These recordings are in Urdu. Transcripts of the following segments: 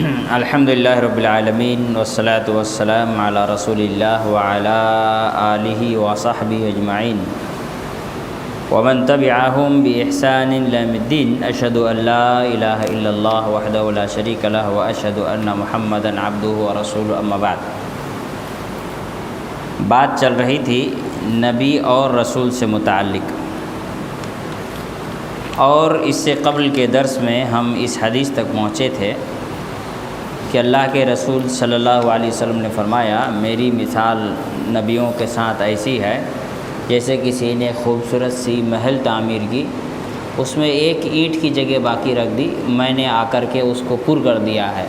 الحمدللہ رب العالمین والصلاة والسلام علی رسول اللہ وعلی آلہ وصحبہ اجمعین ومن تبعہم بإحسان الی یوم الدین اشہد ان لا الہ الا اللہ وحدہ لا شریک لہ واشہد ان محمدا عبدہ ورسولہ اما بعد۔ بات چل رہی تھی نبی اور رسول سے متعلق، اور اس سے قبل کے درس میں ہم اس حدیث تک پہنچے تھے کہ اللہ کے رسول صلی اللہ علیہ وسلم نے فرمایا، میری مثال نبیوں کے ساتھ ایسی ہے جیسے کسی نے خوبصورت سی محل تعمیر کی، اس میں ایک اینٹ کی جگہ باقی رکھ دی، میں نے آ کر کے اس کو پر کر دیا ہے،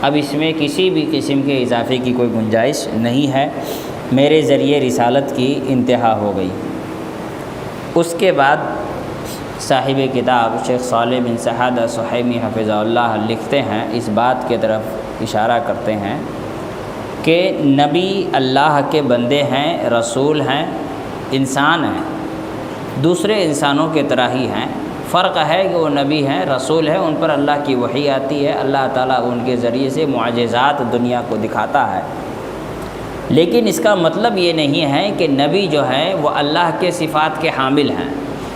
اب اس میں کسی بھی قسم کے اضافے کی کوئی گنجائش نہیں ہے، میرے ذریعے رسالت کی انتہا ہو گئی۔ اس کے بعد صاحب کتاب شیخ صالح بن سعد السحیمی حفظہ اللہ لکھتے ہیں، اس بات کی طرف اشارہ کرتے ہیں کہ نبی اللہ کے بندے ہیں، رسول ہیں، انسان ہیں، دوسرے انسانوں کے طرح ہی ہیں، فرق ہے کہ وہ نبی ہیں، رسول ہیں، ان پر اللہ کی وحی آتی ہے، اللہ تعالیٰ ان کے ذریعے سے معجزات دنیا کو دکھاتا ہے، لیکن اس کا مطلب یہ نہیں ہے کہ نبی جو ہیں وہ اللہ کے صفات کے حامل ہیں،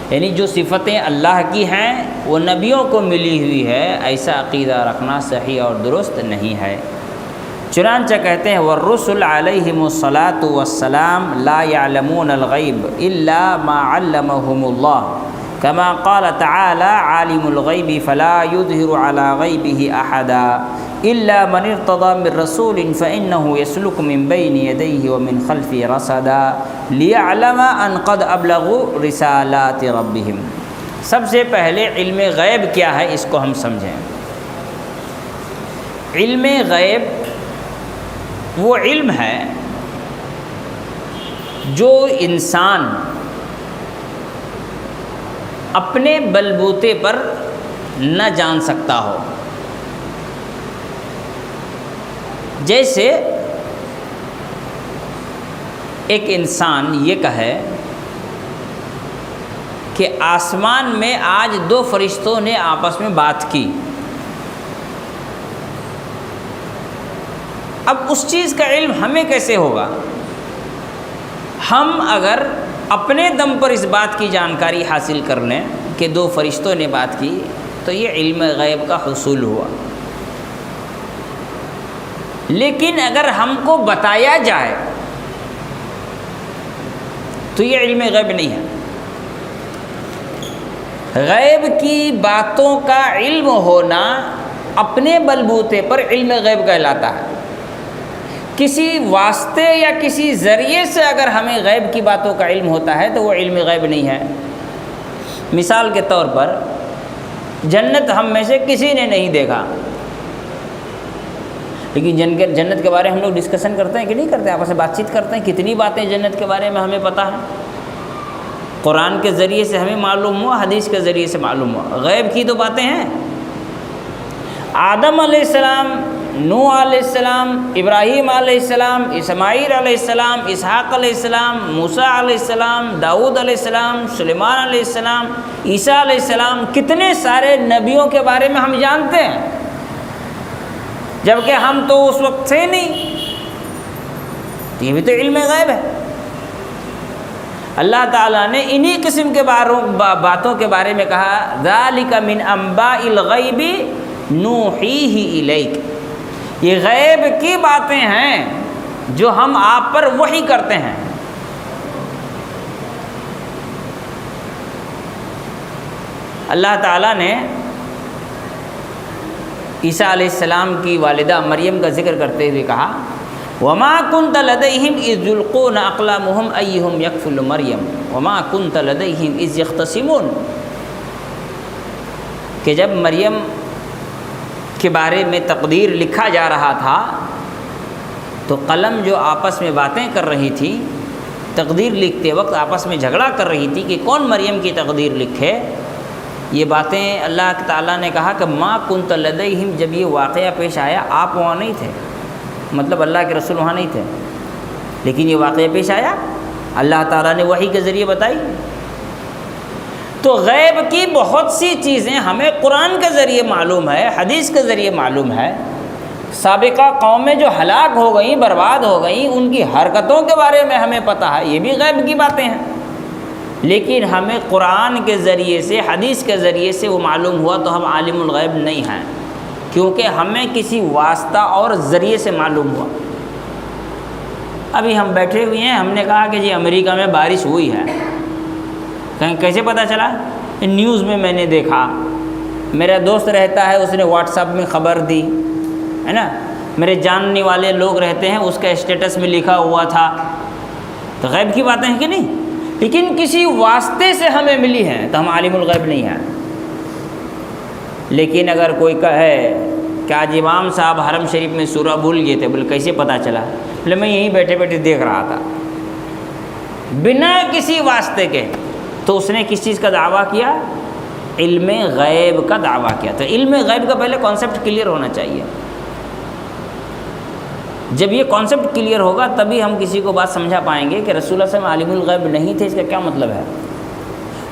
یعنی جو صفتیں اللہ کی ہیں وہ نبیوں کو ملی ہوئی ہے، ایسا عقیدہ رکھنا صحیح اور درست نہیں ہے۔ چنانچہ کہتے ہیں والرسل علیہم الصلاۃ والسلام لا يعلمون الغیب الا ما علمهم اللہ كما قال تعالی عالم الغیب فلا يظہر علی غیبہ احدا الا من ارتضى من رسول فانه يسلك من بين يديه ومن خلفه رصدا ليعلم ان قد ابلغوا رسالات ربهم۔ سب سے پہلے علم غیب کیا ہے اس کو ہم سمجھیں۔ علم غیب وہ علم ہے جو انسان اپنے بلبوتے پر نہ جان سکتا ہو، جیسے ایک انسان یہ کہے کہ آسمان میں آج دو فرشتوں نے آپس میں بات کی، اب اس چیز کا علم ہمیں کیسے ہوگا؟ ہم اگر اپنے دم پر اس بات کی جانکاری حاصل کر لیں کہ دو فرشتوں نے بات کی تو یہ علم غیب کا حصول ہوا، لیکن اگر ہم کو بتایا جائے تو یہ علم غیب نہیں ہے۔ غیب کی باتوں کا علم ہونا اپنے بلبوتے پر علم غیب کہلاتا ہے۔ کسی واسطے یا کسی ذریعے سے اگر ہمیں غیب کی باتوں کا علم ہوتا ہے تو وہ علم غیب نہیں ہے۔ مثال کے طور پر جنت ہم میں سے کسی نے نہیں دیکھا، لیکن جنت کے بارے ہم لوگ ڈسکشن کرتے ہیں کہ نہیں کرتے، آپس میں بات چیت کرتے ہیں، کتنی باتیں جنت کے بارے میں ہمیں پتہ ہے، قرآن کے ذریعے سے ہمیں معلوم ہوا، حدیث کے ذریعے سے معلوم ہوا۔ غیب کی تو باتیں ہیں، آدم علیہ السلام، نوح علیہ السلام، ابراہیم علیہ السلام، اسماعیل علیہ السلام، اسحاق علیہ السلام، موسیٰ علیہ السلام، داؤد علیہ السلام، سلیمان علیہ السلام، عیسیٰ علیہ السلام، کتنے سارے نبیوں کے بارے میں ہم جانتے ہیں، جبکہ ہم تو اس وقت تھے نہیں، یہ بھی تو علم غیب ہے۔ اللہ تعالیٰ نے انہی قسم کے باتوں کے بارے میں کہا ذَلِكَ مِنْ أَنْبَاءِ الْغَيْبِ نُوحِيهِ إِلَيْكَ، یہ غیب کی باتیں ہیں جو ہم آپ پر وحی کرتے ہیں۔ اللہ تعالیٰ نے عیسیٰ علیہ السلام کی والدہ مریم کا ذکر کرتے ہوئے کہا وَمَا كُنْتَ لَدَيْهِمْ إِذْ يُلْقُونَ أَقْلَامُهُمْ أَيُّهُمْ يَكْفُلُ مَرْيَمَ وَمَا كُنْتَ لَدَيْهِمْ إِذْ يَخْتَصِمُونَ، کہ جب مریم کے بارے میں تقدیر لکھا جا رہا تھا تو قلم جو آپس میں باتیں کر رہی تھی، تقدیر لکھتے وقت آپس میں جھگڑا کر رہی تھی کہ کون مریم کی تقدیر لکھے، یہ باتیں اللہ تعالیٰ نے کہا کہ ما کنت لدیہم، جب یہ واقعہ پیش آیا آپ وہاں نہیں تھے، مطلب اللہ کے رسول وہاں نہیں تھے، لیکن یہ واقعہ پیش آیا، اللہ تعالیٰ نے وحی کے ذریعے بتائی۔ تو غیب کی بہت سی چیزیں ہمیں قرآن کے ذریعے معلوم ہے، حدیث کے ذریعے معلوم ہے، سابقہ قومیں جو ہلاک ہو گئیں، برباد ہو گئیں، ان کی حرکتوں کے بارے میں ہمیں پتہ ہے، یہ بھی غیب کی باتیں ہیں۔ لیکن ہمیں قرآن کے ذریعے سے، حدیث کے ذریعے سے وہ معلوم ہوا تو ہم عالم الغیب نہیں ہیں، کیونکہ ہمیں کسی واسطہ اور ذریعے سے معلوم ہوا۔ ابھی ہم بیٹھے ہوئے ہیں، ہم نے کہا کہ جی امریکہ میں بارش ہوئی ہے، کہیں کیسے پتہ چلا؟ نیوز میں میں نے دیکھا، میرا دوست رہتا ہے اس نے واٹس ایپ میں خبر دی ہے نا، میرے جاننے والے لوگ رہتے ہیں اس کا اسٹیٹس میں لکھا ہوا تھا۔ تو غیب کی باتیں ہیں کہ نہیں؟ لیکن کسی واسطے سے ہمیں ملی ہیں تو ہم عالم الغیب نہیں ہیں۔ لیکن اگر کوئی کہے کہ آج امام صاحب حرم شریف میں سورہ بھول گئے تھے، بولے کیسے پتہ چلا؟ بولے میں یہیں بیٹھے بیٹھے دیکھ رہا تھا، بنا کسی واسطے کے۔ تو اس نے کس چیز کا دعویٰ کیا؟ علم غیب کا دعویٰ کیا۔ تو علم غیب کا پہلے کانسیپٹ کلیئر ہونا چاہیے۔ جب یہ کانسیپٹ کلیئر ہوگا تبھی ہم کسی کو بات سمجھا پائیں گے کہ رسول اللہ صلی اللہ علیہ وسلم عالم الغیب نہیں تھے، اس کا کیا مطلب ہے۔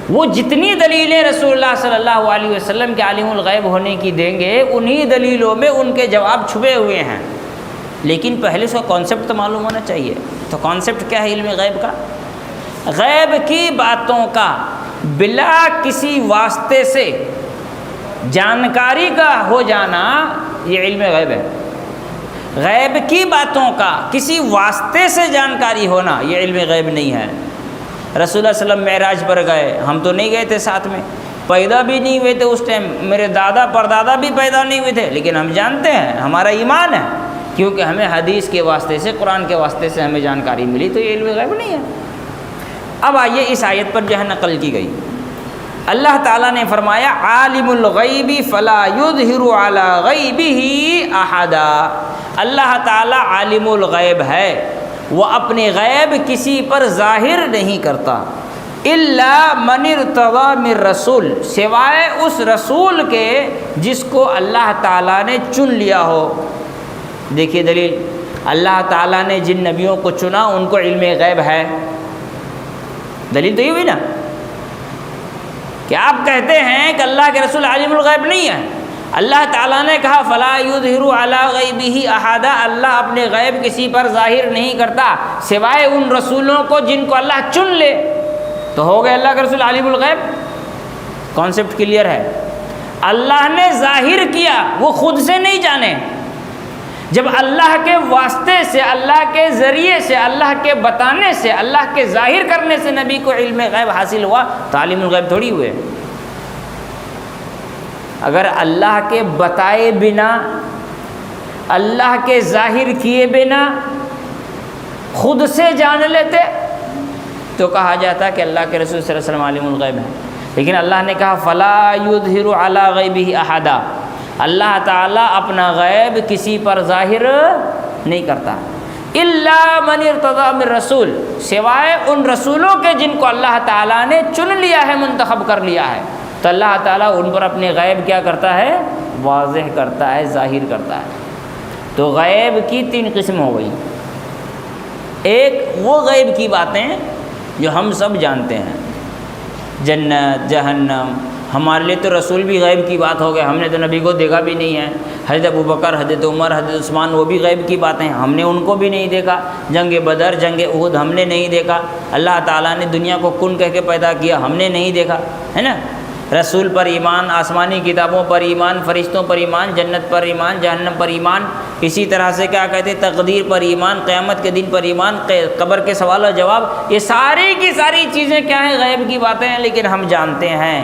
وہ جتنی دلیلیں رسول اللہ صلی اللہ علیہ وسلم کے عالم الغیب ہونے کی دیں گے، انہی دلیلوں میں ان کے جواب چھپے ہوئے ہیں، لیکن پہلے اس کا کانسیپٹ تو معلوم ہونا چاہیے۔ تو کانسیپٹ کیا ہے علم غیب کا؟ غیب کی باتوں کا بلا کسی واسطے سے جانکاری کا ہو جانا، یہ علم غیب ہے۔ غیب کی باتوں کا کسی واسطے سے جانکاری ہونا، یہ علم غیب نہیں ہے۔ رسول اللہ صلی اللہ علیہ وسلم معراج پر گئے، ہم تو نہیں گئے تھے ساتھ میں، پیدا بھی نہیں ہوئے تھے اس ٹائم، میرے دادا پردادا بھی پیدا نہیں ہوئے تھے، لیکن ہم جانتے ہیں، ہمارا ایمان ہے، کیونکہ ہمیں حدیث کے واسطے سے، قرآن کے واسطے سے ہمیں جانکاری ملی، تو یہ علم غیب نہیں ہے۔ اب آئیے اس آیت پر جو ہے نقل کی گئی، اللہ تعالیٰ نے فرمایا عالم الغیب فلا یظہر علی غیبہ احدا۔ اللہ تعالیٰ عالم الغیب ہے، وہ اپنے غیب کسی پر ظاہر نہیں کرتا، الا من ارتضی من رسول، سوائے اس رسول کے جس کو اللہ تعالیٰ نے چن لیا ہو۔ دیکھیے دلیل، اللہ تعالیٰ نے جن نبیوں کو چنا ان کو علم غیب ہے۔ دلیل تو یہ ہوئی نا کہ آپ کہتے ہیں کہ اللہ کے رسول عالم الغیب نہیں ہے، اللہ تعالیٰ نے کہا فلا یظہر علی غیبہ احدا، اللہ اپنے غیب کسی پر ظاہر نہیں کرتا سوائے ان رسولوں کو جن کو اللہ چن لے، تو ہو گئے اللہ کے رسول عالم الغیب۔ کانسیپٹ کلیئر ہے۔ اللہ نے ظاہر کیا، وہ خود سے نہیں جانے، جب اللہ کے واسطے سے، اللہ کے ذریعے سے، اللہ کے بتانے سے، اللہ کے ظاہر کرنے سے نبی کو علم غیب حاصل ہوا تو عالم الغیب تھوڑی ہوئے۔ اگر اللہ کے بتائے بنا، اللہ کے ظاہر کیے بنا خود سے جان لیتے تو کہا جاتا کہ اللہ کے رسول صلی اللہ علیہ وسلم عالم الغیب ہے، لیکن اللہ نے کہا فلا یظہر علی غیبہ احدا، اللہ تعالیٰ اپنا غیب کسی پر ظاہر نہیں کرتا، الا من ارتضی من رسول، سوائے ان رسولوں کے جن کو اللہ تعالیٰ نے چن لیا ہے، منتخب کر لیا ہے، تو اللہ تعالیٰ ان پر اپنے غیب کیا کرتا ہے؟ واضح کرتا ہے، ظاہر کرتا ہے۔ تو غیب کی تین قسم ہو گئی۔ ایک وہ غیب کی باتیں جو ہم سب جانتے ہیں، جنت، جہنم، ہمارے لیے تو رسول بھی غیب کی بات ہو گئے، ہم نے تو نبی کو دیکھا بھی نہیں ہے، حضرت ابوبکر، حضرت عمر، حضرت عثمان، وہ بھی غیب کی باتیں ہیں، ہم نے ان کو بھی نہیں دیکھا، جنگ بدر، جنگ احد ہم نے نہیں دیکھا، اللہ تعالیٰ نے دنیا کو کن کہہ کے پیدا کیا، ہم نے نہیں دیکھا، ہے نا۔ رسول پر ایمان، آسمانی کتابوں پر ایمان، فرشتوں پر ایمان، جنت پر ایمان، جہنم پر ایمان، اسی طرح سے کیا کہتے ہیں تقدیر پر ایمان، قیامت کے دن پر ایمان، قبر کے سوال و جواب، یہ ساری کی ساری چیزیں کیا ہیں؟ غیب کی باتیں ہیں، لیکن ہم جانتے ہیں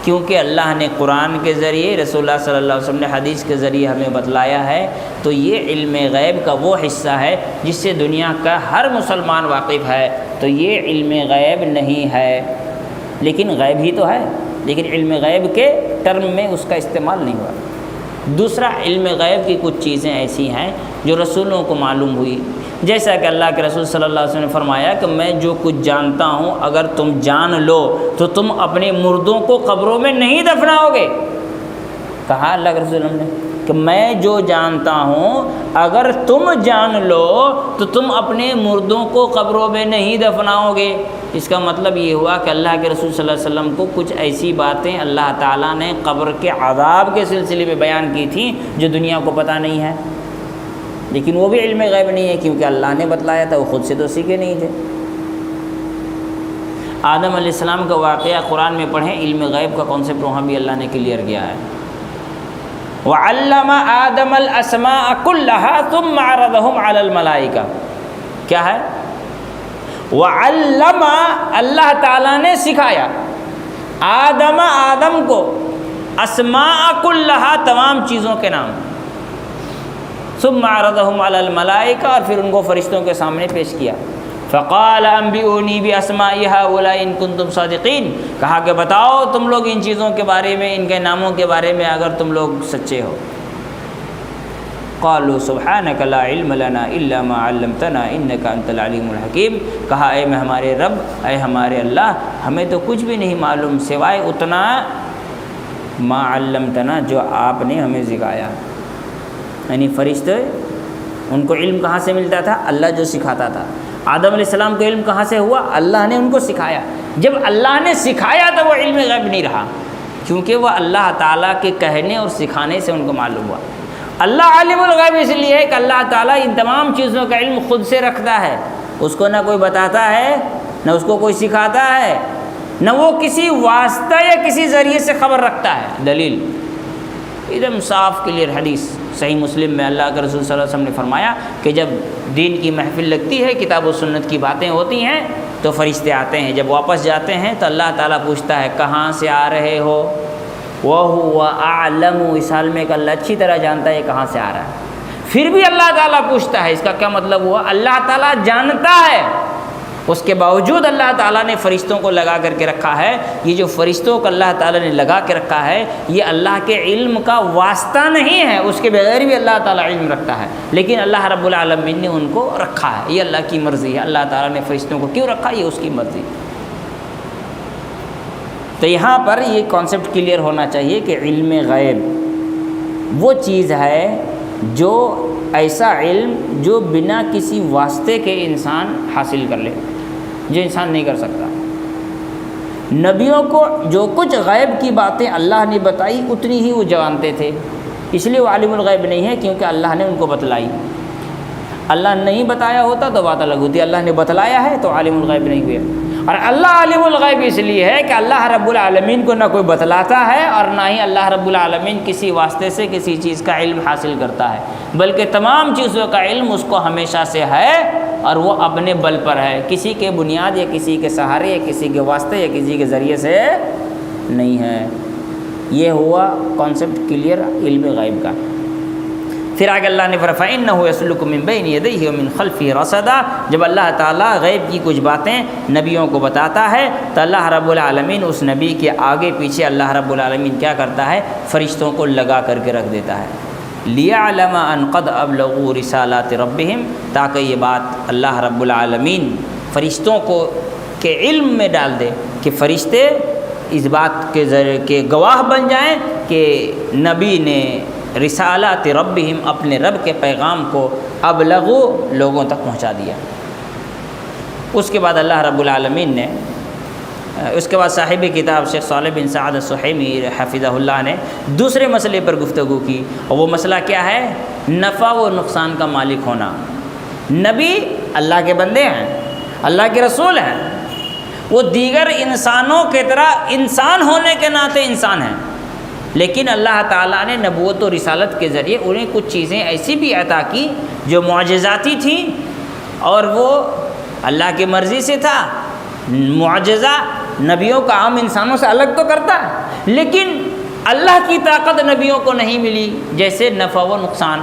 کیونکہ اللہ نے قرآن کے ذریعے، رسول اللہ صلی اللہ علیہ وسلم نے حدیث کے ذریعے ہمیں بتلایا ہے، تو یہ علم غیب کا وہ حصہ ہے جس سے دنیا کا ہر مسلمان واقف ہے، تو یہ علم غیب نہیں ہے، لیکن غیب ہی تو ہے، لیکن علم غیب کے ٹرم میں اس کا استعمال نہیں ہوا۔ دوسرا، علم غیب کی کچھ چیزیں ایسی ہیں جو رسولوں کو معلوم ہوئی، جیسا کہ اللہ کے رسول صلی اللہ علیہ وسلم نے فرمایا کہ میں جو کچھ جانتا ہوں اگر تم جان لو تو تم اپنے مردوں کو قبروں میں نہیں دفناؤ گے۔ کہا اللہ کے رسول نے کہ میں جو جانتا ہوں اگر تم جان لو تو تم اپنے مردوں کو قبروں میں نہیں دفناؤ گے۔ اس کا مطلب یہ ہوا کہ اللہ کے رسول صلی اللہ علیہ وسلم کو کچھ ایسی باتیں اللہ تعالیٰ نے قبر کے عذاب کے سلسلے میں بیان کی تھیں جو دنیا کو پتہ نہیں ہے۔ لیکن وہ بھی علم غیب نہیں ہے کیونکہ اللہ نے بتلایا تھا، وہ خود سے تو سیکھے نہیں تھے۔ آدم علیہ السلام کا واقعہ قرآن میں پڑھیں، علم غیب کا کانسیپٹ وہاں بھی اللہ نے کلیئر کیا ہے۔ وَعَلَّمَ آدَمَ الْأَسْمَاءَ كُلَّهَا ثُمَّ عَرَضَهُمْ عَلَى الْمَلَائِكَةِ، کیا ہے؟ وَعَلَّمَ، اللہ تعالیٰ نے سکھایا آدم کو اسماء کلھا، تمام چیزوں کے نام، ثم عرضهم علی الملائکہ، اور پھر ان کو فرشتوں کے سامنے پیش کیا۔ فقال انبئونی باسماء هؤلاء ان کنتم صادقین، کہا کہ بتاؤ تم لوگ ان چیزوں کے بارے میں، ان کے ناموں کے بارے میں اگر تم لوگ سچے ہو۔ قالوا سبحانک لا علم لنا الا ما علمتنا انک انت العلیم الحکیم، کہا اے ہمارے رب، اے ہمارے اللہ، ہمیں تو کچھ بھی نہیں معلوم سوائے اتنا ما علمتنا جو آپ نے ہمیں سکھایا۔ یعنی فرشتے ان کو علم کہاں سے ملتا تھا؟ اللہ جو سکھاتا تھا۔ آدم علیہ السلام کو علم کہاں سے ہوا؟ اللہ نے ان کو سکھایا۔ جب اللہ نے سکھایا تو وہ علم غیب نہیں رہا، کیونکہ وہ اللہ تعالیٰ کے کہنے اور سکھانے سے ان کو معلوم ہوا۔ اللہ عالم الغیب اس لیے ہے کہ اللہ تعالیٰ ان تمام چیزوں کا علم خود سے رکھتا ہے، اس کو نہ کوئی بتاتا ہے، نہ اس کو کوئی سکھاتا ہے، نہ وہ کسی واسطہ یا کسی ذریعے سے خبر رکھتا ہے۔ دلیل ایک دم صاف کلیئر حدیث صحیح مسلم میں اللہ کے رسول صلی اللہ علیہ وسلم نے فرمایا کہ جب دین کی محفل لگتی ہے، کتاب و سنت کی باتیں ہوتی ہیں تو فرشتے آتے ہیں، جب واپس جاتے ہیں تو اللہ تعالیٰ پوچھتا ہے کہاں سے آ رہے ہو؟ وَهُوَ أَعْلَمُ، اس حال میں کہ اللہ اچھی طرح جانتا ہے کہاں سے آ رہا ہے۔ پھر بھی اللہ تعالیٰ پوچھتا ہے، اس کا کیا مطلب ہوا؟ اللہ تعالیٰ جانتا ہے، اس کے باوجود اللہ تعالیٰ نے فرشتوں کو لگا کر کے رکھا ہے۔ یہ جو فرشتوں کو اللہ تعالیٰ نے لگا کے رکھا ہے یہ اللہ کے علم کا واسطہ نہیں ہے، اس کے بغیر بھی اللہ تعالیٰ علم رکھتا ہے، لیکن اللہ رب العالمین نے ان کو رکھا ہے، یہ اللہ کی مرضی ہے۔ اللہ تعالیٰ نے فرشتوں کو کیوں رکھا؟ یہ اس کی مرضی۔ تو یہاں پر یہ کانسیپٹ کلیئر ہونا چاہیے کہ علم غیب وہ چیز ہے جو ایسا علم جو بنا کسی واسطے کے انسان حاصل کر لے، جو انسان نہیں کر سکتا۔ نبیوں کو جو کچھ غیب کی باتیں اللہ نے بتائی اتنی ہی وہ جانتے تھے، اس لیے وہ عالم الغیب نہیں ہے، کیونکہ اللہ نے ان کو بتلائی۔ اللہ نہیں بتایا ہوتا تو بات الگ ہوتی، اللہ نے بتلایا ہے تو عالم الغیب نہیں ہوئے۔ اور اللہ عالم الغیب اس لیے ہے کہ اللہ رب العالمین کو نہ کوئی بتلاتا ہے اور نہ ہی اللہ رب العالمین کسی واسطے سے کسی چیز کا علم حاصل کرتا ہے، بلکہ تمام چیزوں کا علم اس کو ہمیشہ سے ہے اور وہ اپنے بل پر ہے، کسی کے بنیاد یا کسی کے سہارے یا کسی کے واسطے یا کسی کے ذریعے سے نہیں ہے۔ یہ ہوا کانسیپٹ کلیئر علم غیب کا۔ پھر آگے اللہ نے فرمایا فَإِنَّهُ يَسْلُكُ مِن بَيْنِ يَدَيْهِ وَمِن خَلْفِهِ رَصَدًا، جب اللہ تعالیٰ غیب کی کچھ باتیں نبیوں کو بتاتا ہے تو اللہ رب العالمین اس نبی کے آگے پیچھے اللہ رب العالمین کیا کرتا ہے؟ فرشتوں کو لگا کر کے رکھ دیتا ہے۔ لِيَعْلَمَ أَنْ قَدْ أَبْلَغُوا رِسَالَاتِ رَبِّهِمْ، تاکہ یہ بات اللہ رب العالمین فرشتوں کو کے علم میں ڈال دے کہ فرشتے اس بات کے ذریعے کے گواہ بن جائیں کہ نبی نے رسالات ربہم، اپنے رب کے پیغام کو ابلغو، لوگوں تک پہنچا دیا۔ اس کے بعد اللہ رب العالمین نے اس کے بعد صاحب کتاب شیخ صالح بن سعد السحیمی حفظہ اللہ نے دوسرے مسئلے پر گفتگو کی، اور وہ مسئلہ کیا ہے؟ نفع و نقصان کا مالک ہونا۔ نبی اللہ کے بندے ہیں، اللہ کے رسول ہیں، وہ دیگر انسانوں کی طرح انسان ہونے کے ناطے انسان ہیں، لیکن اللہ تعالیٰ نے نبوت و رسالت کے ذریعے انہیں کچھ چیزیں ایسی بھی عطا کی جو معجزاتی تھیں، اور وہ اللہ کی مرضی سے تھا۔ معجزہ نبیوں کا عام انسانوں سے الگ تو کرتا ہے، لیکن اللہ کی طاقت نبیوں کو نہیں ملی، جیسے نفع و نقصان۔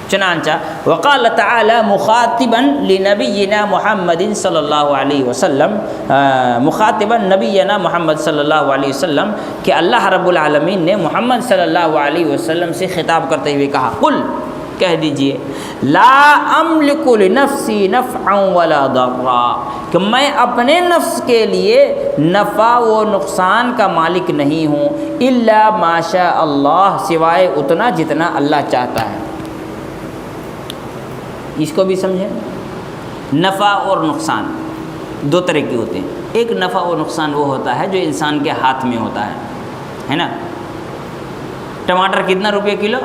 چنانچہ وقال تعالی مخاطبا لنبینا محمد صلی اللہ علیہ وسلم، مخاطبا نبینا محمد صلی اللہ علیہ وسلم، کہ اللہ رب العالمین نے محمد صلی اللہ علیہ وسلم سے خطاب کرتے ہوئے کہا، قل، کہہ دیجئے، لا املک لنفسی نفعا ولا ضرا، کہ میں اپنے نفس کے لیے نفع و نقصان کا مالک نہیں ہوں، الا ما شاء اللہ، سوائے اتنا جتنا اللہ چاہتا ہے۔ اس کو بھی سمجھیں، نفع اور نقصان دو طرح کے ہوتے ہیں۔ ایک نفع و نقصان وہ ہوتا ہے جو انسان کے ہاتھ میں ہوتا ہے نا۔ ٹماٹر کتنا روپے کلو؟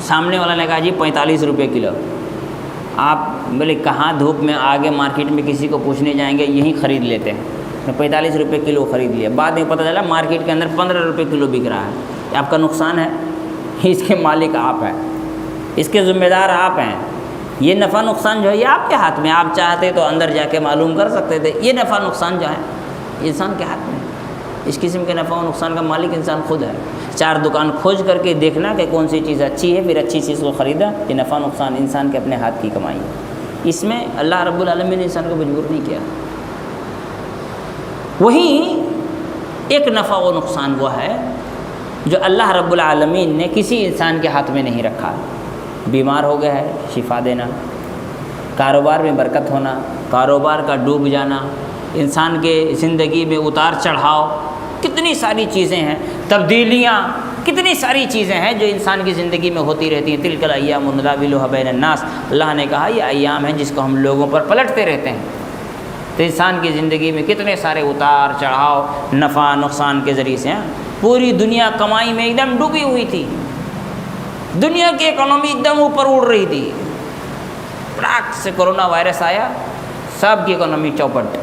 سامنے والا نے کہا جی 45 روپے کلو. آپ بولے کہاں دھوپ میں آگے مارکیٹ میں کسی کو پوچھنے جائیں گے, یہیں خرید لیتے ہیں. 45 روپے کلو خرید لیا. بعد میں پتہ چلا مارکیٹ کے اندر 15 روپے کلو بک رہا ہے. یہ آپ کا نقصان ہے, اس کے مالک آپ ہیں, اس کے ذمہ دار آپ ہیں. یہ نفع نقصان جو ہے یہ آپ کے ہاتھ میں. آپ چاہتے تو اندر جا کے معلوم کر سکتے تھے. یہ نفع نقصان جو ہے انسان کے ہاتھ میں. اس قسم کے نفع و نقصان کا مالک انسان خود ہے. 4 دکان کھوج کر کے دیکھنا کہ کون سی چیز اچھی ہے, پھر اچھی چیز کو خریدا. یہ نفع نقصان انسان کے اپنے ہاتھ کی کمائی ہے. اس میں اللہ رب العالمین نے انسان کو مجبور نہیں کیا. وہیں ایک نفع و نقصان وہ ہے جو اللہ رب العالمین نے کسی انسان کے ہاتھ میں نہیں رکھا. بیمار ہو گیا ہے, شفا دینا. کاروبار میں برکت ہونا, کاروبار کا ڈوب جانا, انسان کے زندگی میں اتار چڑھاؤ, کتنی ساری چیزیں ہیں, تبدیلیاں, کتنی ساری چیزیں ہیں جو انسان کی زندگی میں ہوتی رہتی ہیں. تلک الایام نداولها بین الناس. اللہ نے کہا یہ ایام ہیں جس کو ہم لوگوں پر پلٹتے رہتے ہیں. تو انسان کی زندگی میں کتنے سارے اتار چڑھاؤ نفع نقصان کے ذریعے سے ہیں. پوری دنیا کمائی میں ایک دم ڈوبی ہوئی تھی. دنیا کی اکانومی ایک دم اوپر اڑ رہی تھی. پراک سے کرونا وائرس آیا, سب کی اکانومی چوپٹ.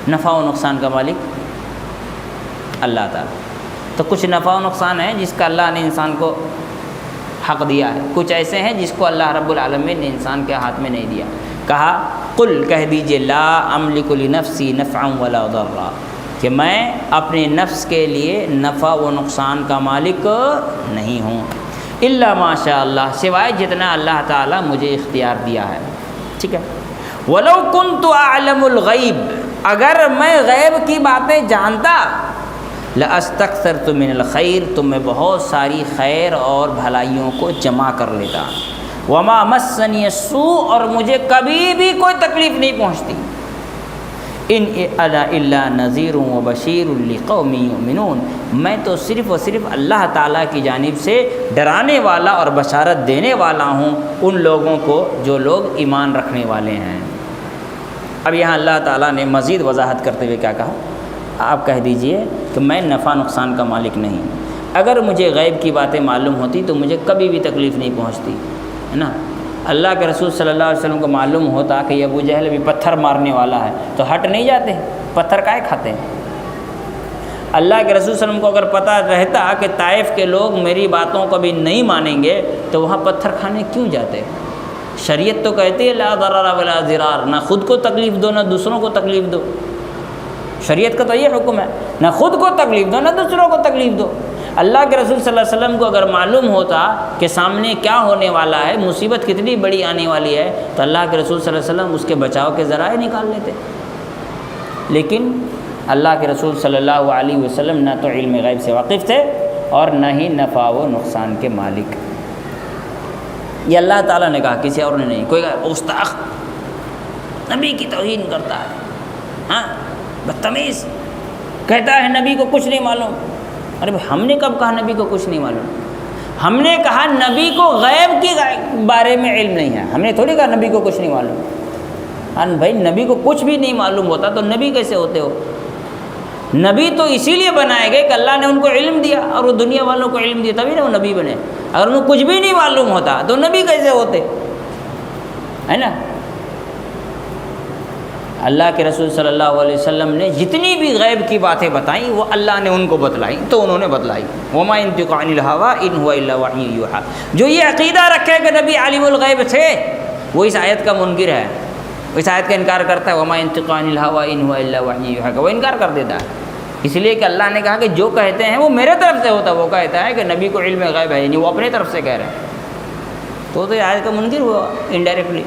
نفع و نقصان کا مالک اللہ تعالیٰ. تو کچھ نفع و نقصان ہے جس کا اللہ نے انسان کو حق دیا ہے, کچھ ایسے ہیں جس کو اللہ رب العالمین نے انسان کے ہاتھ میں نہیں دیا. کہا قل کہہ دیجئے لا املک لنفسی نفعا ولا ضرا, کہ میں اپنے نفس کے لیے نفع و نقصان کا مالک نہیں ہوں. الا ما شاء اللہ, سوائے جتنا اللہ تعالیٰ مجھے اختیار دیا ہے. ٹھیک ہے. ولو کنت اعلم الغیب, اگر میں غیب کی باتیں جانتا, لاستکثرت من الخیر, تو میں بہت ساری خیر اور بھلائیوں کو جمع کر لیتا. وما مسنی السوء, اور مجھے کبھی بھی کوئی تکلیف نہیں پہنچتی. ان انا الا نذیر و بشیر لقوم یؤمنون, میں تو صرف و صرف اللہ تعالیٰ کی جانب سے ڈرانے والا اور بشارت دینے والا ہوں ان لوگوں کو جو لوگ ایمان رکھنے والے ہیں. اب یہاں اللہ تعالیٰ نے مزید وضاحت کرتے ہوئے کیا کہا, آپ کہہ دیجئے کہ میں نفع نقصان کا مالک نہیں. اگر مجھے غیب کی باتیں معلوم ہوتی تو مجھے کبھی بھی تکلیف نہیں پہنچتی, ہے نا. اللہ کے رسول صلی اللہ علیہ وسلم کو معلوم ہوتا کہ یہ ابو جہل بھی پتھر مارنے والا ہے تو ہٹ نہیں جاتے, پتھر کائے کھاتے ہیں. اللہ کے رسول صلی اللہ علیہ وسلم کو اگر پتہ رہتا کہ طائف کے لوگ میری باتوں کو بھی نہیں مانیں گے تو وہاں پتھر کھانے کیوں جاتے. شریعت تو کہتی ہے لا ضرر ولا ضرار, نہ خود کو تکلیف دو نہ دوسروں کو تکلیف دو. شریعت کا تو یہ حکم ہے, نہ خود کو تکلیف دو نہ دوسروں کو تکلیف دو. اللہ کے رسول صلی اللہ علیہ وسلم کو اگر معلوم ہوتا کہ سامنے کیا ہونے والا ہے, مصیبت کتنی بڑی آنے والی ہے, تو اللہ کے رسول صلی اللہ علیہ وسلم اس کے بچاؤ کے ذرائع نکال لیتے. لیکن اللہ کے رسول صلی اللہ علیہ وسلم نہ تو علم غیب سے واقف تھے اور نہ ہی نفع و نقصان کے مالک. یہ اللہ تعالیٰ نے کہا, کسی اور نے نہیں. کوئی گستاخ نبی کی توہین کرتا ہے, ہاں بدتمیز, کہتا ہے نبی کو کچھ نہیں معلوم. ارے بھائی ہم نے کب کہا نبی کو کچھ نہیں معلوم؟ ہم نے کہا نبی کو غیب کے بارے میں علم نہیں ہے, ہم نے تھوڑی کہا نبی کو کچھ نہیں معلوم. ہاں بھائی نبی کو کچھ بھی نہیں معلوم ہوتا تو نبی کیسے ہوتے ہو؟ نبی تو اسی لیے بنائے گئے کہ اللہ نے ان کو علم دیا اور وہ دنیا والوں کو علم دیا, تبھی نا وہ نبی بنے. اگر انہیں کچھ بھی نہیں معلوم ہوتا تو نبی کیسے ہوتے, ہے نا. اللہ کے رسول صلی اللہ علیہ وسلم نے جتنی بھی غیب کی باتیں بتائیں وہ اللہ نے ان کو بتلائیں تو انہوں نے بتلائی. وما ينطق عن الهوى ان هو الا وحی یوحى. جو یہ عقیدہ رکھے کہ نبی عالم الغیب تھے وہ اس آیت کا منکر ہے, اس آیت کا انکار کرتا ہے. وما ينطق عن الهوى ان هو الا وحی یوحى کا وہ انکار کر دیتا ہے, اس لیے کہ اللہ نے کہا کہ جو کہتے ہیں وہ میرے طرف سے ہوتا ہے. وہ کہتا ہے کہ نبی کو علم غیب ہے, یعنی وہ اپنے طرف سے کہہ رہے ہیں, تو یہ آیت کا منکر ہوا انڈائریکٹلی.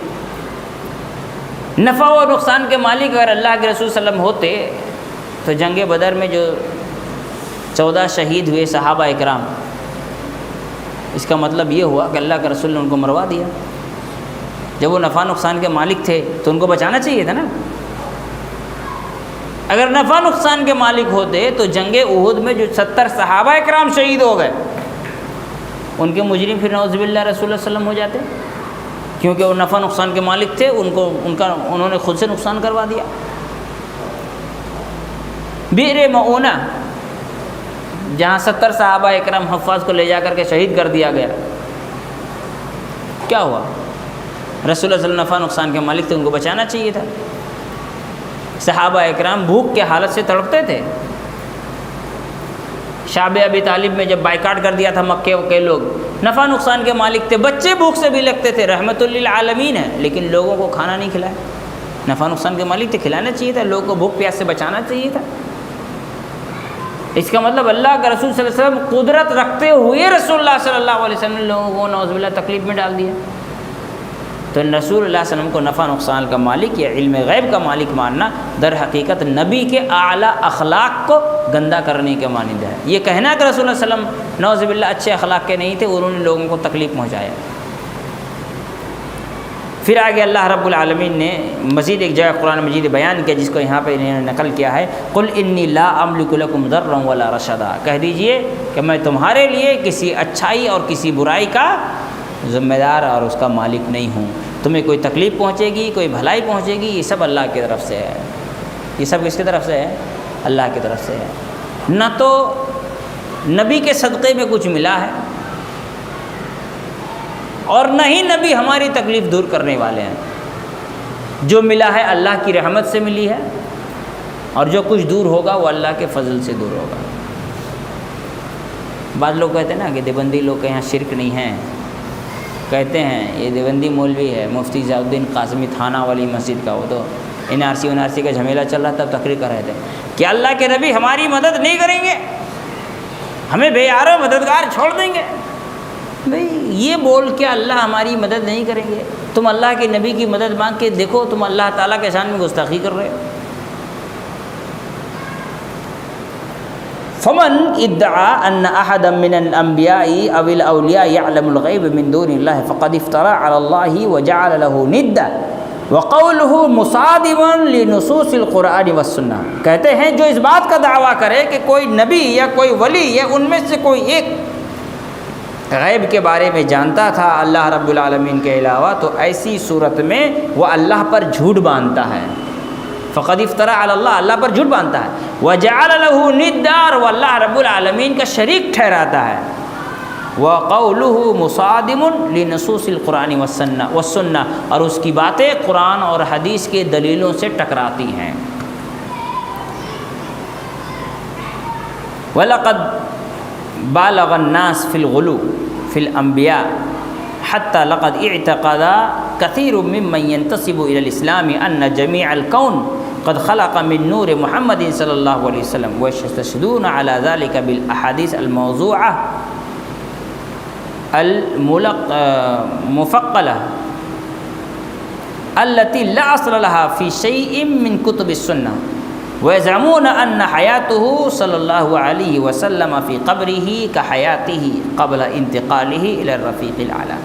نفع و نقصان کے مالک اگر اللہ کے رسول صلی اللہ علیہ وسلم ہوتے تو جنگ بدر میں جو 14 شہید ہوئے صحابہ اکرام, اس کا مطلب یہ ہوا کہ اللہ کے رسول نے ان کو مروا دیا. جب وہ نفع نقصان کے مالک تھے تو ان کو بچانا چاہیے تھا نا. اگر نفع نقصان کے مالک ہوتے تو جنگ احد میں جو 70 صحابہ اکرام شہید ہو گئے ان کے مجرم پھر نعوذ باللہ رسول اللہ صلی اللہ علیہ وسلم ہو جاتے, کیونکہ وہ نفع نقصان کے مالک تھے. انہوں نے خود سے نقصان کروا دیا. بئر معونہ جہاں 70 صحابہ اکرام حفاظ کو لے جا کر کے شہید کر دیا گیا, کیا ہوا؟ رسول اللہ صلی اللہ علیہ وسلم نفع نقصان کے مالک تھے، ان کو بچانا چاہیے تھا۔ صحابہ اکرام بھوک کے حالت سے تڑپتے تھے۔ شعب ابی طالب میں جب بائیکاٹ کر دیا تھا مکے کے لوگ، نفع نقصان کے مالک تھے، بچے بھوک سے بھی لگتے تھے، رحمت للعالمین ہے، لیکن لوگوں کو کھانا نہیں کھلایا۔ نفع نقصان کے مالک تھے، کھلانا چاہیے تھا، لوگوں کو بھوک پیاس سے بچانا چاہیے تھا۔ اس کا مطلب اللہ کا رسول صلی اللہ علیہ وسلم قدرت رکھتے ہوئے رسول اللہ صلی اللہ علیہ وسلم نے لوگوں کو نعوذ باللہ تکلیف میں ڈال دیا۔ تو رسول اللہ صلی اللہ علیہ وسلم کو نفع نقصان کا مالک یا علم غیب کا مالک ماننا در حقیقت نبی کے اعلیٰ اخلاق کو گندہ کرنے کے مانند ہے۔ یہ کہنا کہ رسول اللہ صلی اللہ علیہ وسلم نعوذ باللہ اچھے اخلاق کے نہیں تھے، انہوں نے لوگوں کو تکلیف پہنچایا۔ پھر آگے اللہ رب العالمین نے مزید ایک جگہ قرآن مجید بیان کیا، جس کو یہاں پہ انہوں نے نقل کیا ہے، قل انی لا املک لکم ضرا ولا رشدا، کہہ دیجئے کہ میں تمہارے لیے کسی اچھائی اور کسی برائی کا ذمہ دار اور اس کا مالک نہیں ہوں۔ تمہیں کوئی تکلیف پہنچے گی، کوئی بھلائی پہنچے گی، یہ سب اللہ کی طرف سے ہے۔ یہ سب کس کی طرف سے ہے؟ اللہ کی طرف سے ہے۔ نہ تو نبی کے صدقے میں کچھ ملا ہے اور نہ ہی نبی ہماری تکلیف دور کرنے والے ہیں۔ جو ملا ہے اللہ کی رحمت سے ملی ہے، اور جو کچھ دور ہوگا وہ اللہ کے فضل سے دور ہوگا۔ بعض لوگ کہتے ہیں نا کہ دیوبندی لوگ کے یہاں شرک نہیں ہے، کہتے ہیں یہ دیوبندی مولوی ہے مفتی ضیاء الدین قاسمی تھانہ والی مسجد کا، وہ تو NRC کا جھمیلا چل رہا تھا، تب تقریر کر رہے تھے کہ اللہ کے نبی ہماری مدد نہیں کریں گے، ہمیں بے یار و مددگار چھوڑ دیں گے۔ بھئی یہ بول کے اللہ ہماری مدد نہیں کریں گے، تم اللہ کے نبی کی مدد مانگ کے دیکھو، تم اللہ تعالیٰ کے شان میں گستاخی کر رہے ہو۔ فمن ادعا ان احدا من الانبیاء او الاولیاء يعلم الغیب من دون اللہ فقد افترى على اللہ وجعل له ندا وقوله مصادم لنصوص القرآن والسنہ۔ کہتے ہیں جو اس بات کا دعویٰ کرے کہ کوئی نبی یا کوئی ولی یا ان میں سے کوئی ایک غیب کے بارے میں جانتا تھا اللہ رب العالمین کے علاوہ، تو ایسی صورت میں وہ اللہ پر جھوٹ باندھتا ہے۔ فقد افترى علی اللہ، اللہ پر جھوٹ باندھتا ہے۔ وجعل له ندا، وہ اللہ رب العالمین کا شریک ٹھہراتا ہے۔ وقوله مصادم لنصوص القرآن والسنہ، اور اس کی باتیں قرآن اور حدیث کے دلیلوں سے ٹکراتی ہیں۔ وَلَقَدْ بالغ الناس فی الغلو فی الانبیاء حتی لقد اعتقد كثير ممن ينتسب الى الاسلام ان جميع الكون قد خلق من نور محمد صلی اللہ علیہ وسلم ويستشهدون على ذلك بالاحاديث الموضوعه المفقلة التي لا اصل لها في شيء من كتب السنة ويزعمون ان حياته صلی اللہ علیہ وسلم في قبره كحياته قبل انتقاله الى الرفيق الاعلى۔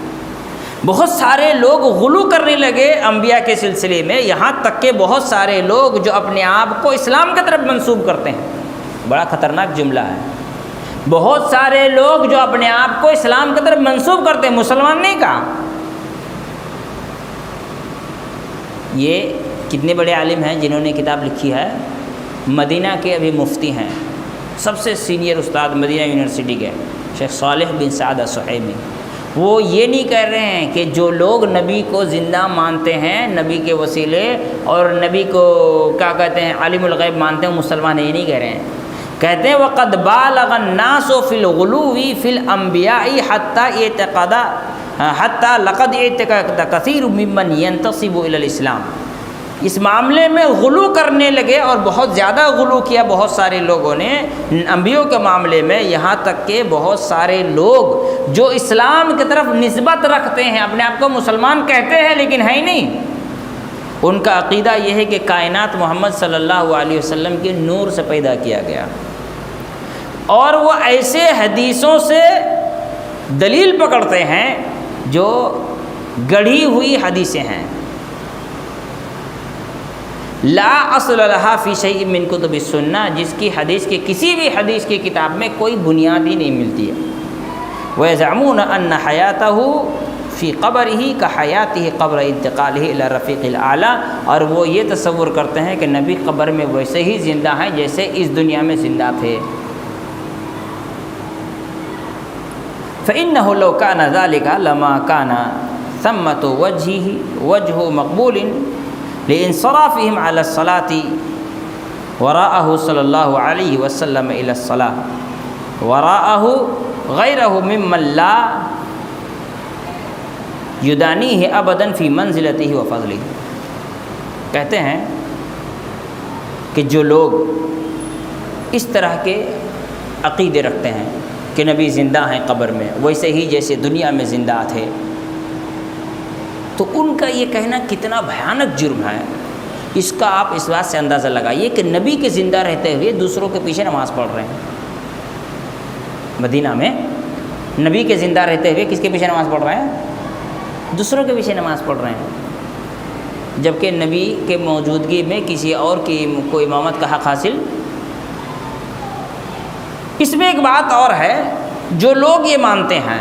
بہت سارے لوگ غلو کرنے لگے انبیاء کے سلسلے میں، یہاں تک کہ بہت سارے لوگ جو اپنے آپ کو اسلام کی طرف منسوب کرتے ہیں، بڑا خطرناک جملہ ہے، بہت سارے لوگ جو اپنے آپ کو اسلام کی طرف منسوب کرتے ہیں، مسلمان نہیں کہا۔ یہ کتنے بڑے عالم ہیں جنہوں نے کتاب لکھی ہے، مدینہ کے ابھی مفتی ہیں، سب سے سینئر استاد مدینہ یونیورسٹی کے شیخ صالح بن سعد السحیمی۔ وہ یہ نہیں کہہ رہے ہیں کہ جو لوگ نبی کو زندہ مانتے ہیں، نبی کے وسیلے اور نبی کو کیا کہتے ہیں عالم الغیب مانتے ہیں، مسلمان ہیں، یہ نہیں کہہ رہے ہیں۔ کہتے ہیں وَقَدْ بَالَغَ النَّاسُ فِي الْغُلُوِّ فِي الْأَنْبِيَاءِ حَتَّى لَقَدْ اعْتَقَدَ كَثِيرٌ مِّمَّنْ يَنْتَسِبُ إِلَى الْإِسْلَامِ۔ اس معاملے میں غلو کرنے لگے اور بہت زیادہ غلو کیا بہت سارے لوگوں نے انبیاء کے معاملے میں، یہاں تک کہ بہت سارے لوگ جو اسلام کی طرف نسبت رکھتے ہیں، اپنے آپ کو مسلمان کہتے ہیں لیکن ہے ہی نہیں، ان کا عقیدہ یہ ہے کہ کائنات محمد صلی اللہ علیہ وسلم کے نور سے پیدا کیا گیا، اور وہ ایسے حدیثوں سے دلیل پکڑتے ہیں جو گڑھی ہوئی حدیثیں ہیں، لا اصل لها فی شیء من کتب السنہ، جس کی حدیث کے کسی بھی حدیث کی کتاب میں کوئی بنیاد ہی نہیں ملتی ہے۔ وَيَزْعَمُونَ أَنَّ حَيَاتَهُ فی قبرہ کحیاتہ قبر انتقالہ الی الرفیق الاعلی، اور وہ یہ تصور کرتے ہیں کہ نبی قبر میں ویسے ہی زندہ ہیں جیسے اس دنیا میں زندہ تھے۔ فإنه لو كان ذلك لما كان ثمۃ وجہ مقبول لانصرافهم علی الصلاۃ وراءہ صلی اللہ علیہ وسلم الی الصلاۃ وراءہ غیرہ ممن لا یدانیہ ابدا فی منزلتہ و فضلہ۔ کہتے ہیں کہ جو لوگ اس طرح کے عقیدے رکھتے ہیں کہ نبی زندہ ہیں قبر میں ویسے ہی جیسے دنیا میں زندہ تھے، تو ان کا یہ کہنا کتنا بھیانک جرم ہے۔ اس کا آپ اس بات سے اندازہ لگائیے کہ نبی کے زندہ رہتے ہوئے دوسروں کے پیچھے نماز پڑھ رہے ہیں۔ مدینہ میں نبی کے زندہ رہتے ہوئے کس کے پیچھے نماز پڑھ رہے ہیں؟ دوسروں کے پیچھے نماز پڑھ رہے ہیں، جبکہ نبی کے موجودگی میں کسی اور کی کو امامت کا حق حاصل۔ اس میں ایک بات اور ہے، جو لوگ یہ مانتے ہیں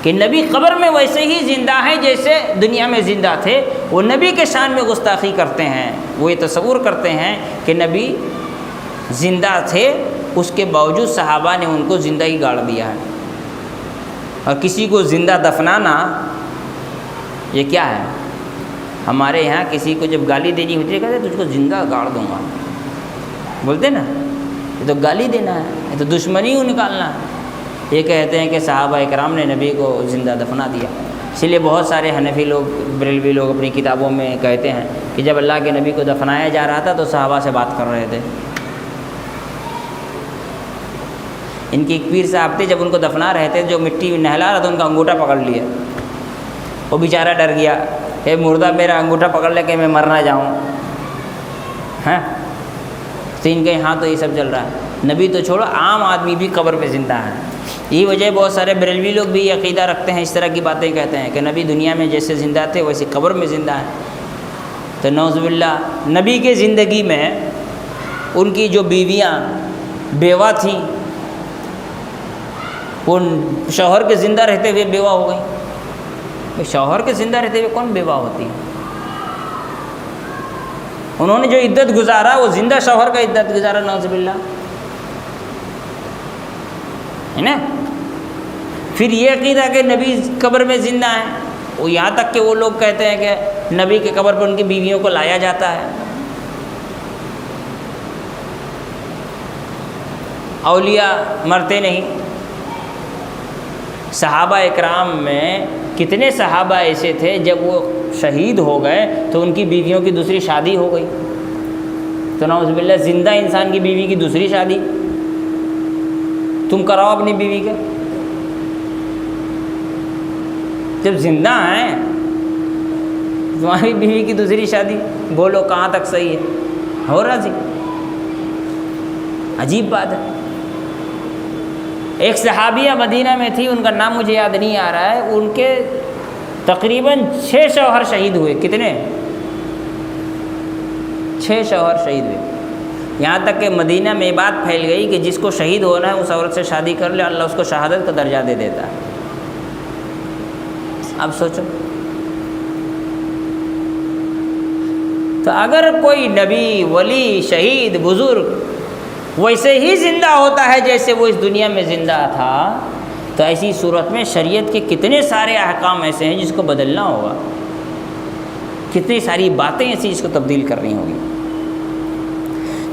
کہ نبی قبر میں ویسے ہی زندہ ہیں جیسے دنیا میں زندہ تھے، وہ نبی کے شان میں گستاخی کرتے ہیں۔ وہ یہ تصور کرتے ہیں کہ نبی زندہ تھے، اس کے باوجود صحابہ نے ان کو زندہ ہی گاڑ دیا ہے۔ اور کسی کو زندہ دفنانا یہ کیا ہے؟ ہمارے یہاں کسی کو جب گالی دینی ہوتی ہے کہتے ہیں تجھ کو زندہ گاڑ دوں گا، بولتے نا، یہ تو گالی دینا ہے، یہ تو دشمنی ہو نکالنا ہے۔ یہ کہتے ہیں کہ صحابہ اکرام نے نبی کو زندہ دفنا دیا۔ اسی لیے بہت سارے حنفی لوگ، بریلوی لوگ اپنی کتابوں میں کہتے ہیں کہ جب اللہ کے نبی کو دفنایا جا رہا تھا تو صحابہ سے بات کر رہے تھے۔ ان کی ایک پیر صاحب تھے، جب ان کو دفنا رہے تھے، جو مٹی نہلا رہا تھا ان کا انگوٹھا پکڑ لیا۔ وہ بیچارہ ڈر گیا، اے مردہ میرا انگوٹھا پکڑ لے کہ میں مر نہ جاؤں۔ ہاں تو ان کے یہاں تو یہ سب چل رہا ہے۔ نبی تو چھوڑو، عام آدمی بھی قبر پہ زندہ ہے۔ یہی وجہ بہت سارے بریلوی لوگ بھی یہ عقیدہ رکھتے ہیں، اس طرح کی باتیں کہتے ہیں کہ نبی دنیا میں جیسے زندہ تھے ویسے قبر میں زندہ ہیں۔ تو نعوذ باللہ، نبی کے زندگی میں ان کی جو بیویاں بیوہ تھیں وہ شوہر کے زندہ رہتے ہوئے بیوہ ہو گئیں۔ شوہر کے زندہ رہتے ہوئے کون بیوہ ہوتی ہے؟ انہوں نے جو عدت گزارا وہ زندہ شوہر کا عدت گزارا، نعوذ باللہ، ہے نا۔ پھر یہ عقیدہ کہ نبی قبر میں زندہ ہیں، وہ یہاں تک کہ وہ لوگ کہتے ہیں کہ نبی کے قبر پر ان کی بیویوں کو لایا جاتا ہے۔ اولیاء مرتے نہیں۔ صحابہ اکرام میں کتنے صحابہ ایسے تھے جب وہ شہید ہو گئے تو ان کی بیویوں کی دوسری شادی ہو گئی۔ تو نعوذ باللہ، زندہ انسان کی بیوی کی دوسری شادی تم کراؤ اپنی بیوی کا۔ جب زندہ ہیں تمہاری بیوی کی دوسری شادی، بولو کہاں تک صحیح ہے؟ ہو راضی؟ عجیب بات ہے۔ ایک صحابیہ مدینہ میں تھی، ان کا نام مجھے یاد نہیں آ رہا ہے، ان کے تقریباً 6 شوہر شہید ہوئے۔ کتنے؟ 6 شوہر شہید ہوئے۔ یہاں تک کہ مدینہ میں بات پھیل گئی کہ جس کو شہید ہونا ہے اس عورت سے شادی کر لے، اللہ اس کو شہادت کا درجہ دے دیتا ہے۔ اب سوچو، تو اگر کوئی نبی، ولی، شہید، بزرگ ویسے ہی زندہ ہوتا ہے جیسے وہ اس دنیا میں زندہ تھا، تو ایسی صورت میں شریعت کے کتنے سارے احکام ایسے ہیں جس کو بدلنا ہوگا، کتنی ساری باتیں ایسی جس کو تبدیل کرنی ہوگی۔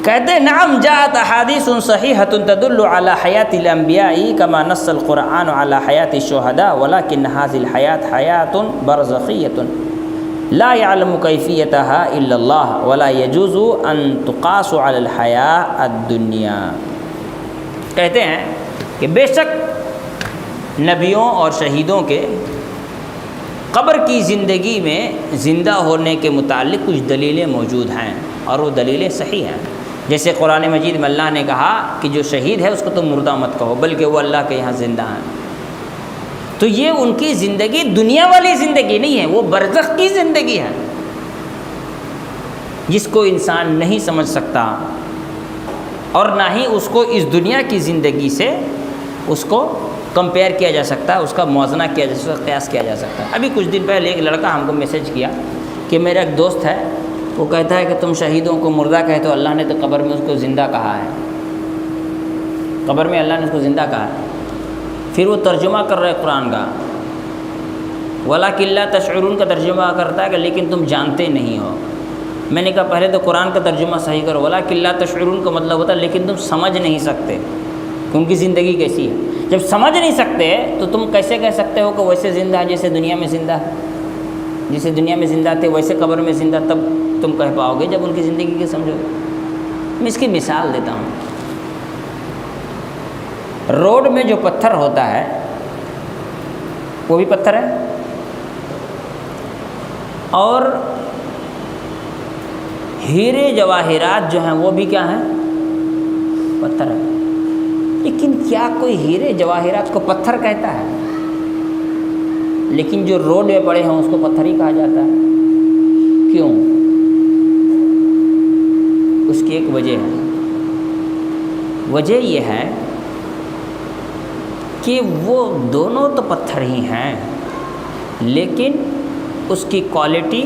کہتے ہیں نعم جاءت احادیث صحیحۃ تدل علی حیات الانبیاء کما نص القرآن علی حیات الشہداء ولکن هذه الحیات حیات برزخیۃ لا يعلم کیفیتها الا اللہ ولا يجوز ان تقاس علی الحیاة الدنیا۔ کہتے ہیں کہ بے شک نبیوں اور شہیدوں کے قبر کی زندگی میں زندہ ہونے کے متعلق کچھ دلیلیں موجود ہیں، اور وہ دلیلیں صحیح ہیں۔ جیسے قرآن مجید میں اللہ نے کہا کہ جو شہید ہے اس کو تم مردہ مت کہو، بلکہ وہ اللہ کے یہاں زندہ ہیں۔ تو یہ ان کی زندگی دنیا والی زندگی نہیں ہے، وہ برزخ کی زندگی ہے جس کو انسان نہیں سمجھ سکتا، اور نہ ہی اس کو اس دنیا کی زندگی سے اس کو کمپیئر کیا جا سکتا ہے، اس کا موازنہ کیا جا سکتا ہے، قیاس کیا جا سکتا ہے۔ ابھی کچھ دن پہلے ایک لڑکا ہم کو میسج کیا کہ میرا ایک دوست ہے، وہ کہتا ہے کہ تم شہیدوں کو مردہ کہتے ہو، اللہ نے تو قبر میں اس کو زندہ کہا ہے، قبر میں اللہ نے اس کو زندہ کہا ہے۔ پھر وہ ترجمہ کر رہے قرآن کا، وَلَٰكِن لَا تَشْعُرُونَ کا ترجمہ کرتا ہے کہ لیکن تم جانتے نہیں ہو۔ میں نے کہا پہلے تو قرآن کا ترجمہ صحیح کرو، وَلَٰكِن لَا تَشْعُرُونَ کا مطلب ہوتا ہے لیکن تم سمجھ نہیں سکتے کہ ان کی زندگی کیسی ہے۔ جب سمجھ نہیں سکتے تو تم کیسے کہہ سکتے ہو کہ ویسے زندہ ہے جیسے دنیا میں زندہ ہے، جیسے دنیا میں زندہ تھے ویسے قبر میں زندہ، تب تم کہہ پاؤ گے جب ان کی زندگی کی سمجھو گے۔ میں اس کی مثال دیتا ہوں۔ روڈ میں جو پتھر ہوتا ہے وہ بھی پتھر ہے، اور ہیرے جواہرات جو ہیں وہ بھی کیا ہیں؟ پتھر ہے۔ لیکن کیا کوئی ہیرے جواہرات کو پتھر کہتا ہے؟ لیکن جو روڈ میں پڑے ہیں اس کو پتھر ہی کہا جاتا ہے۔ کیوں؟ اس کی ایک وجہ ہے۔ وجہ یہ ہے کہ وہ دونوں تو پتھر ہی ہیں، لیکن اس کی کوالٹی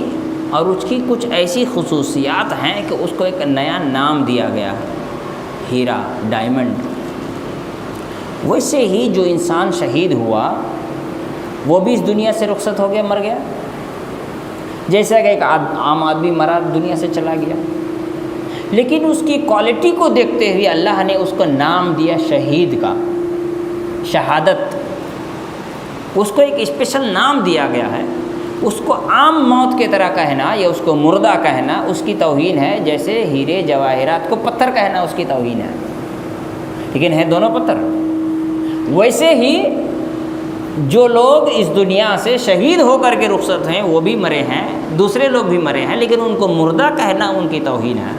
اور اس کی کچھ ایسی خصوصیات ہیں کہ اس کو ایک نیا نام دیا گیا ہے، ہیرا، ڈائمنڈ۔ ویسے ہی جو انسان شہید ہوا وہ بھی اس دنیا سے رخصت ہو گیا، مر گیا، جیسا کہ ایک عام آدمی مرا دنیا سے چلا گیا، لیکن اس کی کوالٹی کو دیکھتے ہوئے اللہ نے اس کو نام دیا شہید کا، شہادت۔ اس کو ایک اسپیشل نام دیا گیا ہے۔ اس کو عام موت کی طرح کہنا یا اس کو مردہ کہنا اس کی توہین ہے، جیسے ہیرے جواہرات کو پتھر کہنا اس کی توہین ہے، لیکن ہیں دونوں پتھر۔ ویسے ہی جو لوگ اس دنیا سے شہید ہو کر کے رخصت ہیں وہ بھی مرے ہیں، دوسرے لوگ بھی مرے ہیں، لیکن ان کو مردہ کہنا ان کی توہین ہے۔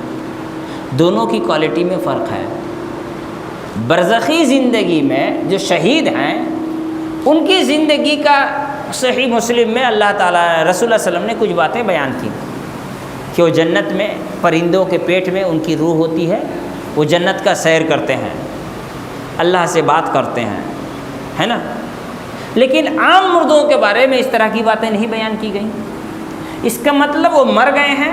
دونوں کی کوالٹی میں فرق ہے۔ برزخی زندگی میں جو شہید ہیں ان کی زندگی کا صحیح مسلم میں اللہ تعالیٰ رسول اللہ صلی اللہ علیہ وسلم نے کچھ باتیں بیان کی کہ وہ جنت میں پرندوں کے پیٹ میں ان کی روح ہوتی ہے، وہ جنت کا سیر کرتے ہیں، اللہ سے بات کرتے ہیں، ہے نا۔ لیکن عام مردوں کے بارے میں اس طرح کی باتیں نہیں بیان کی گئیں۔ اس کا مطلب وہ مر گئے ہیں،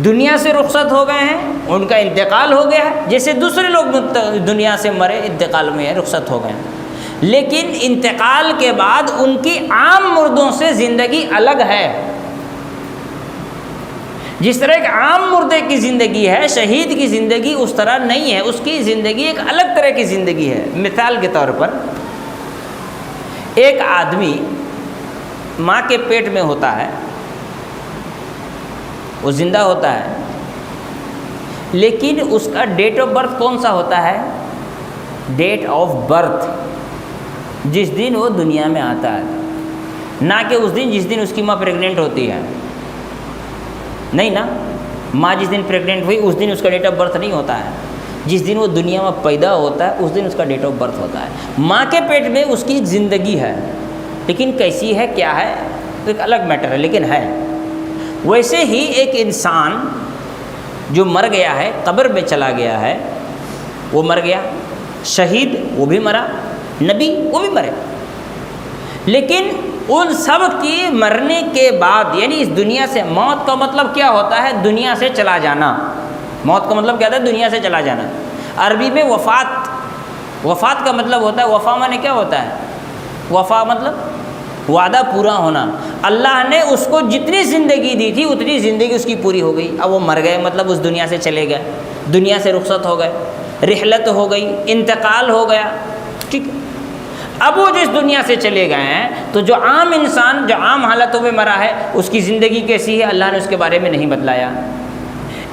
دنیا سے رخصت ہو گئے ہیں، ان کا انتقال ہو گیا ہے، جیسے دوسرے لوگ دنیا سے مرے انتقال میں رخصت ہو گئے ہیں، لیکن انتقال کے بعد ان کی عام مردوں سے زندگی الگ ہے۔ جس طرح ایک عام مردے کی زندگی ہے، شہید کی زندگی اس طرح نہیں ہے، اس کی زندگی ایک الگ طرح کی زندگی ہے۔ مثال کے طور پر ایک آدمی ماں کے پیٹ میں ہوتا ہے، وہ زندہ ہوتا ہے، لیکن اس کا ڈیٹ آف برتھ کون سا ہوتا ہے؟ ڈیٹ آف برتھ، جس دن وہ دنیا میں آتا ہے، نہ کہ اس دن جس دن اس کی ماں پریگننٹ ہوتی ہے۔ نہیں نا، ماں جس دن پریگننٹ ہوئی اس دن اس کا ڈیٹ آف برتھ نہیں ہوتا ہے، جس دن وہ دنیا میں پیدا ہوتا ہے اس دن اس کا ڈیٹ آف برتھ ہوتا ہے۔ ماں کے پیٹ میں اس کی ایک زندگی ہے، لیکن کیسی ہے، کیا ہے، ایک الگ میٹر ہے، لیکن ہے۔ ویسے ہی ایک انسان جو مر گیا ہے، قبر میں چلا گیا ہے، وہ مر گیا، شہید وہ بھی مرا، نبی وہ بھی مرے، لیکن ان سب کی مرنے کے بعد، یعنی اس دنیا سے، موت کا مطلب کیا ہوتا ہے؟ دنیا سے چلا جانا۔ موت کا مطلب کیا ہوتا ہے؟ دنیا سے چلا جانا۔ عربی میں وفات کا مطلب ہوتا ہے، وفا مانے کیا ہوتا ہے؟ وفا مطلب وعدہ پورا ہونا۔ اللہ نے اس کو جتنی زندگی دی تھی اتنی زندگی اس کی پوری ہو گئی، اب وہ مر گئے، مطلب اس دنیا سے چلے گئے، دنیا سے رخصت ہو گئے، رحلت ہو گئی، انتقال ہو گیا، ٹھیک۔ اب وہ جس دنیا سے چلے گئے ہیں تو جو عام انسان جو عام حالتوں میں مرا ہے اس کی زندگی کیسی ہے اللہ نے اس کے بارے میں نہیں بتلایا۔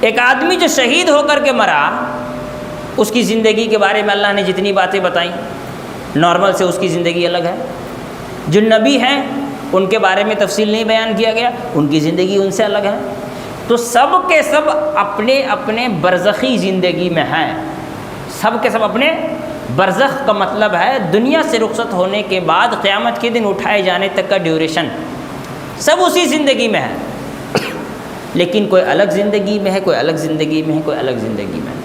ایک آدمی جو شہید ہو کر کے مرا اس کی زندگی کے بارے میں اللہ نے جتنی باتیں بتائیں، نارمل سے اس کی زندگی الگ ہے۔ جو نبی ہیں ان کے بارے میں تفصیل نہیں بیان کیا گیا، ان کی زندگی ان سے الگ ہے۔ تو سب کے سب اپنے اپنے برزخی زندگی میں ہیں، سب کے سب اپنے برزخ کا مطلب ہے دنیا سے رخصت ہونے کے بعد قیامت کے دن اٹھائے جانے تک کا ڈیوریشن، سب اسی زندگی میں ہے، لیکن کوئی الگ زندگی میں ہے، کوئی الگ زندگی میں ہے، کوئی الگ زندگی میں ہے۔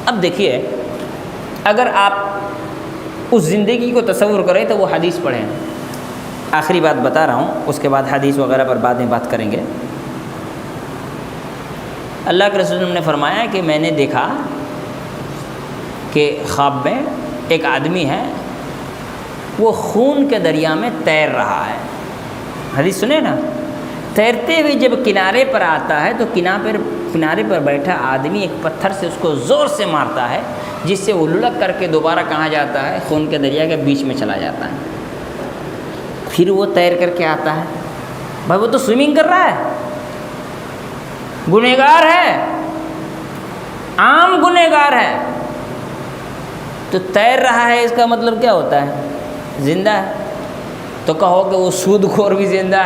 اب دیکھیے، اگر آپ اس زندگی کو تصور کریں تو وہ حدیث پڑھیں۔ آخری بات بتا رہا ہوں، اس کے بعد حدیث وغیرہ پر بعد میں بات کریں گے۔ اللہ کے رسول نے فرمایا کہ میں نے دیکھا کہ خواب میں ایک آدمی ہے، وہ خون کے دریا میں تیر رہا ہے، حدیث سنے نا، تیرتے ہوئے جب کنارے پر آتا ہے تو کنارے پر بیٹھا آدمی ایک پتھر سے اس کو زور سے مارتا ہے، جس سے وہ للک کر کے دوبارہ کہاں جاتا ہے؟ خون کے دریا کے بیچ میں چلا جاتا ہے۔ پھر وہ تیر کر کے آتا ہے، بھائی وہ تو سوئمنگ کر رہا ہے، گنہگار ہے، عام گنہگار ہے، تو تیر رہا ہے، اس کا مطلب کیا ہوتا ہے؟ زندہ ہے۔ تو کہو کہ وہ سود خور بھی زندہ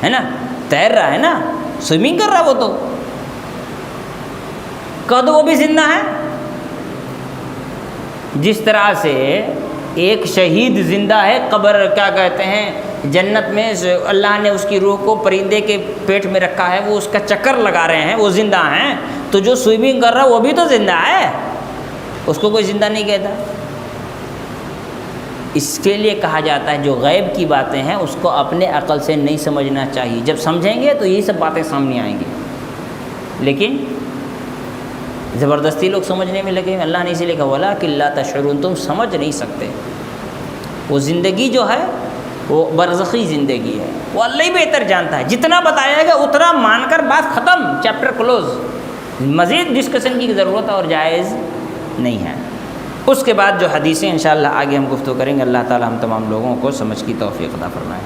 ہے نا؟ تیر رہا ہے نا، سوئمنگ کر رہا وہ تو، کہو تو وہ بھی زندہ ہے۔ جس طرح سے ایک شہید زندہ ہے، قبر کیا کہتے ہیں جنت میں اللہ نے اس کی روح کو پرندے کے پیٹ میں رکھا ہے، وہ اس کا چکر لگا رہے ہیں، وہ زندہ ہیں، تو جو سوئمنگ کر رہا وہ بھی تو زندہ ہے، اس کو کوئی زندہ نہیں کہتا۔ اس کے لیے کہا جاتا ہے جو غیب کی باتیں ہیں اس کو اپنے عقل سے نہیں سمجھنا چاہیے، جب سمجھیں گے تو یہی سب باتیں سامنے آئیں گی، لیکن زبردستی لوگ سمجھنے میں لگے۔ اللہ نے اسی لیے کہا وَلَٰكِن لَا تَشْعُرُونَ، تم سمجھ نہیں سکتے۔ وہ زندگی جو ہے وہ برزخی زندگی ہے، وہ اللہ ہی بہتر جانتا ہے، جتنا بتایا گا اتنا مان کر بات ختم، چیپٹر کلوز، مزید ڈسکشن کی ضرورت اور جائز نہیں ہے۔ اس کے بعد جو حدیثیں انشاءاللہ آگے ہم گفتگو کریں گے، اللہ تعالی ہم تمام لوگوں کو سمجھ کی توفیق عطا فرمائے۔